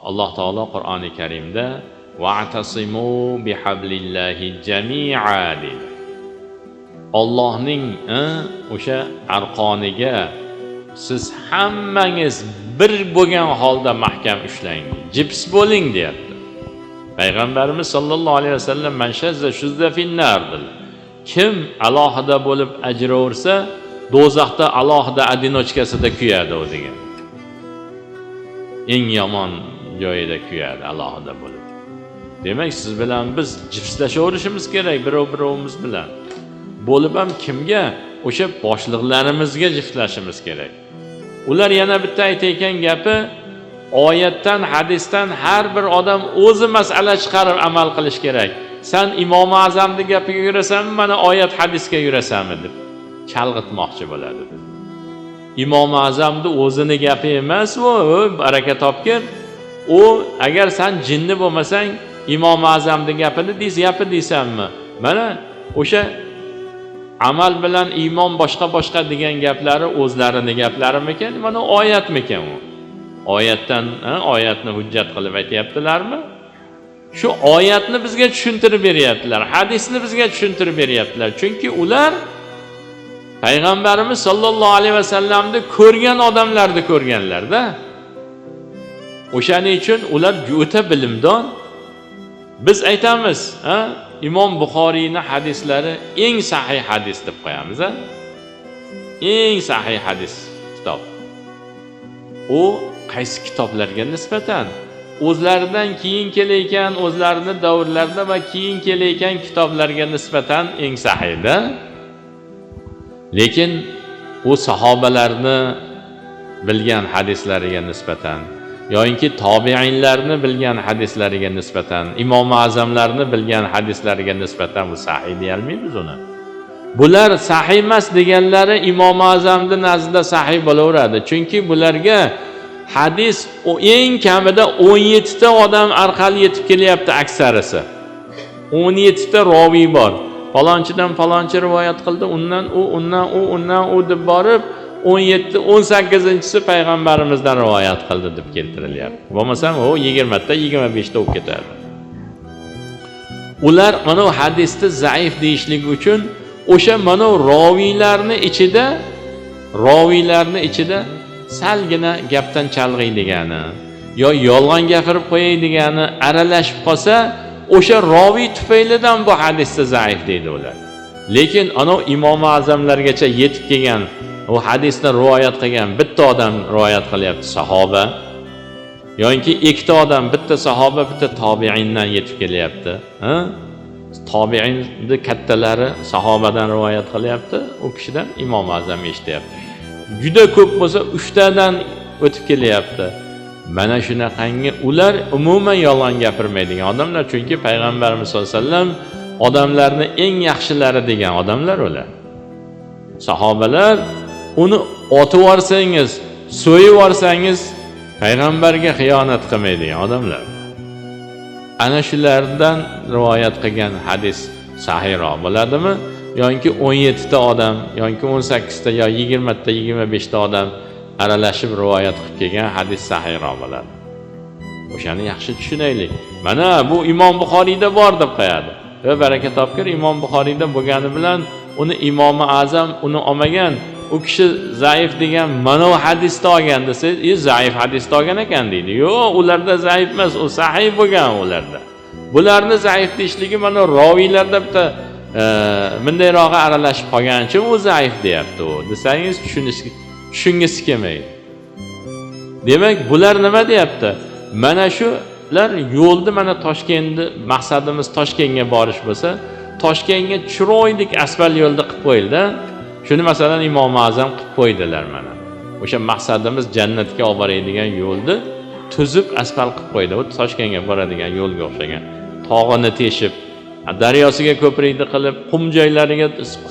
Alloh taolo Qur'oni Karimda wa'tasimu bihablillahi jami'a dedi. Allohning o'sha arqoniga siz hammangiz bir bo'lgan holda mahkam ushlang, jips bo'ling deyapti. Payg'ambarimiz sollallohu alayhi vasallam man shazza shuzza finnar dedi. Kim alohida bo'lib ajraversa, do'zaxda alohida adinochkasida kuyadi o'ziga. Eng yomon joyida kuyadi alohida bo'lib. Demak, siz bilan biz jipslashaverishimiz kerak birov-birovimiz bilan. Bo'lib ham kimga? O'sha boshliqlarimizga jipslashimiz kerak. Ular yana bitta aytayotgan gapi, oyatdan, hadisdan har bir odam o'zi masala chiqarib amal qilish kerak. Sen Imom Azamning gapiga yurasanmi, mana oyat hadisga yurasanmi deb chalg'itmoqchi bo'ladi. Imom Azamning o'zini gapi emas u, baraka topgin. U agar sen jinni bo'lmasang, Imom Azamning gapini deysanmi? Mana o'sha amal bilan iymon boshqa degan gaplari o'zlarining gaplarimikan, mana oyatmikan u? Oyatdan oyatni hujjat qilib aytayaptilarmi? Shu oyatni bizga tushuntirib beryaptilar, hadisni bizga tushuntirib beryaptilar. Chunki ular Payg'ambarimiz sollallohu alayhi vasallamni ko'rgan odamlarni ko'rganlar-da. O'shaning uchun ular o'ta bilimdon. Biz aytamiz, Imom Buxoriyning hadislari eng sahih hadis deb qo'yamiz, eng sahih hadis kitob. U qaysi kitoblarga nisbatan? O'zlaridan keyin kelayotgan, o'zlarining davrlarida va keyin kelayotgan kitoblarga nisbatan eng sahihda. Lekin u sahobalarni bilgan hadislariga nisbatan yoki tobiinlarni bilgan hadislariga nisbatan, Imom Azamlarni bilgan hadislariga nisbatan bu sahih deyilmaydi uni. Bular sahih emas deganlari Imom Azamning nazdida sahih bo'laveradi. Chunki bularga hadis o eng kamida 17 ta odam orqali yetib kelyapti aksarisi. 17 ta roviy bor. Falonchidan falonchi rivoyat qildi, undan u deb borib 17, 18-si payg'ambarimizdan rivoyat qildi deb keltirilyapti. Bo'lmasam u 20 ta, 25 ta bo'lib ketadi. Ular mana hadisni zaif deyishlik uchun o'sha mana roviylarning ichida salgina gapdan chalg'iydigani yo yolg'on gapirib qo'yaydigani aralashib qolsa, o'sha roviy tufaylidan bu hadisda zaif deydi ular. Lekin ana Imom Azamlargacha yetib kelgan, u hadisni rivoyat qilgan bitta odam rivoyat qilyapti, sahoba. Yoki ikkita odam, bitta sahoba, bitta tobiindan yetib kelyapti. Tobiinning kattalari sahobadan rivoyat qilyapti, u kishidan Imom Azam eshityapti. Juda ko'p bo'lsa 3 tadan o'tib kelyapti. Mana shunaqangi ular umuman yolg'on gapirmaydigan odamlar, chunki payg'ambarimiz sollallohu alayhi vasallam odamlarni eng yaxshilari degan odamlar ular. Sahobalar uni otib yorsangiz, so'yib yorsangiz payg'ambarga xiyonat qilmaydigan odamlar. Ana shulardan rivoyat qilgan hadis sahihroq bo'ladimi? Yoki 17 ta odam, yoki 18 ta yo 20 ta, 25 ta odam aralashib rivoyat qilib kelgan hadis sahihroq bo'ladi. O'shani yaxshi tushunaylik. Mana bu Imom Buxoriyda bor deb qo'yadi. Va baraka topgir, Imom Buxoriyda bo'lgani bilan uni Imom Azam uni olmagan, u kishi zaif degan mana bu hadisda olgan desa, zaif hadisda olgan ekan deydi. Yo'q, ularda zaif emas, u sahih bo'lgan ularda. Bularni zaif deyishligi mana roviylarda bitta bundayrog'i aralashib qolgan uchun u zaif deyapti u. Desangiz tushungisi kelmaydi. Demak, bular nima deyapti? Mana shular yo'lni, mana Toshkentni maqsadimiz Toshkentga borish bo'lsa, Toshkentga chiroylik asfalt yo'lni qilib qo'yildi. Shuni masalan Imom Azam qilib qo'ydilar mana. O'sha maqsadimiz jannatga olib boradigan yo'lni tuzib asfalt qilib qo'ydi. U Toshkentga boradigan yo'lga o'xshagan. Tog'ini teshib, daryosiga ko'prikni qilib, qum joylariga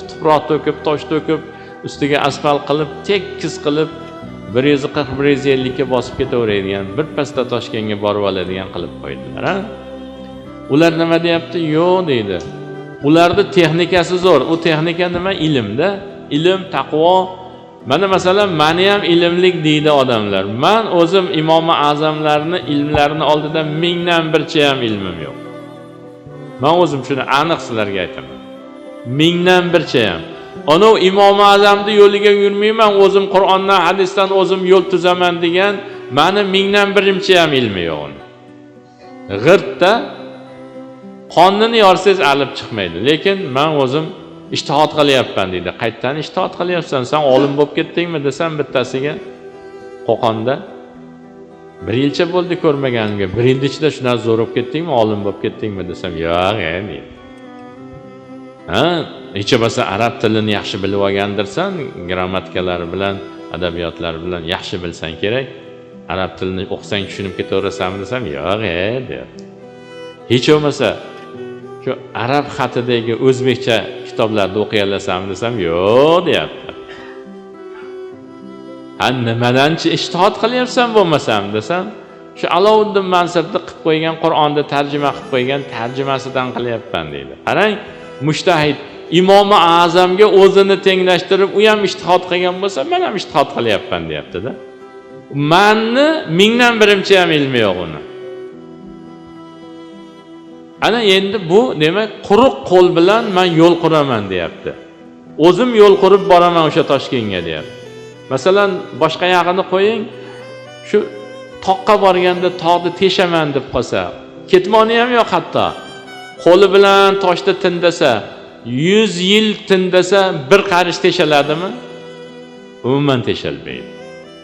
tuproq to'kib, tosh to'kib, ustiga asfalt qilib, tekis qilib 140-150 ga bosib ketaveradigan, bir pasda Toshkentga borib oladigan qilib qo'ydilar, Ular nima deyapti? Yo'q deydi. Ularning texnikasi zo'r. U texnika nima? Ilmda. Ilm, taqvo, Mana masalan, meni ham ilmlik deydi odamlar. Men o'zim Imom Azamlarni ilmlarini oldida mingdan bircha ham ilmim yo'q. Men o'zim shuni aniq sizlarga aytaman. Mingdan bircha ham. Ana Imom Azamni yo'liga yurmayman, o'zim Qur'ondan, hadisdan o'zim yo'l tuzaman degan, meni mingdan birimcha ham ilmi yo'q. G'irtda qonni yorsangiz alib chiqmaydi, lekin men o'zim ijtihod qilyapman deydi. Qayerdan ijtihod qilyapsan? Sen olim bo'lib ketdingmi desam bittasiga Qo'qonda 1 yilcha bo'ldi ko'rmaganimga. 1 yil ichida shunday zo'r bo'lib ketdingmi, olim bo'lib ketdingmi desam, yo'q, deydi. Hech bo'lmasa arab tilini yaxshi bilib olgandirsan, grammatikalari bilan, adabiyotlari bilan yaxshi bilsan kerak. Arab tilini o'qisang tushunib ketaverasanmi desam, yo'q, deydi. Hech bo'lmasa shu arab xatidagi o'zbekcha kitoblarni o'qiy olasanmi desam, yo'q, deyapti. Nimadanchi ijtihod qilyapsan bo'lmasam desam, shu Alovuddin Mansabni qilib qo'ygan Qur'onni tarjima qilib qo'ygan tarjimasidan qilyapman deydi. Qarang, mujtahid Imom Azamga o'zini tenglashtirib, u ham ijtihod qilgan bo'lsa, men ham ijtihod qilyapman, deyapti-da. Menni mingdan birimcha ham ilmi yo'q uni. Ana endi bu demak quruq qo'l bilan men yo'l quraman, deyapti. O'zim yo'l qurib boraman o'sha Toshkentga, deyapti. Masalan, boshqa yog'ini qo'ying, shu toqqa borganda tog'ni teshaman deb qolsa, ketmoni ham yo'q hatto. Qo'li bilan toshda tindasa, 100 yil tindasa bir qarish teshaladimi? Umuman teshalmaydi.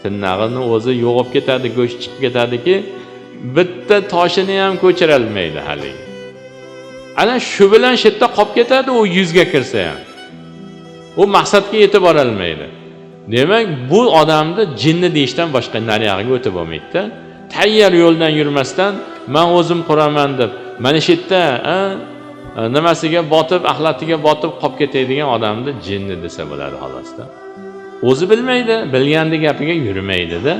Tinnag'ini o'zi yo'g'ib ketadi, go'sht chiqib ketadiki, bitta toshini ham ko'chira olmaydi hali. Ana shu bilan shu yerda qolib ketadi, u 100 ga kirsa ham. U maqsadga yetib bora olmaydi. Demak, bu odamni jinni deyishdan boshqa nariyog'iga o'tib bo'lmaydi-da. Tayyor yo'ldan yurmasdan, men o'zim quraman deb, mana shu yerda nimasiga botib, axlatiga botib qolib ketadigan odamni jinni desa bo'ladi, xolosda. O'zi bilmaydi, bilgandi gapiga yurmaydi-da.